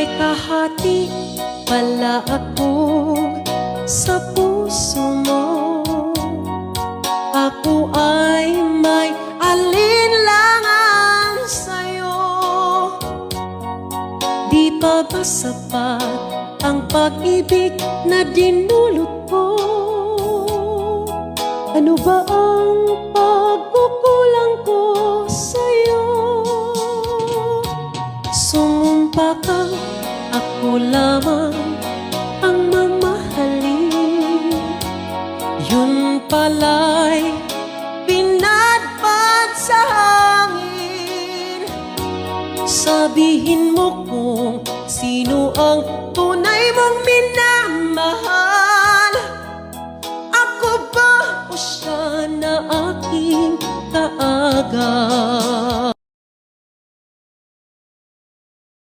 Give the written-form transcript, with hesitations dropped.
may kahati pala ako sa puso mo. Ako ay may alinlangan sa'yo. Di pa ba sapat ang pag-ibig na dinulot ko? Ano ba ang pagkukulang ko sa'yo? Sumumpa ka, ako lamang ang mamahalin. Yun pala'y pinadpad sa hangin. Sabihin mo kung sino ang tunay mong minamahal. Ako ba o siya na aking kaagap?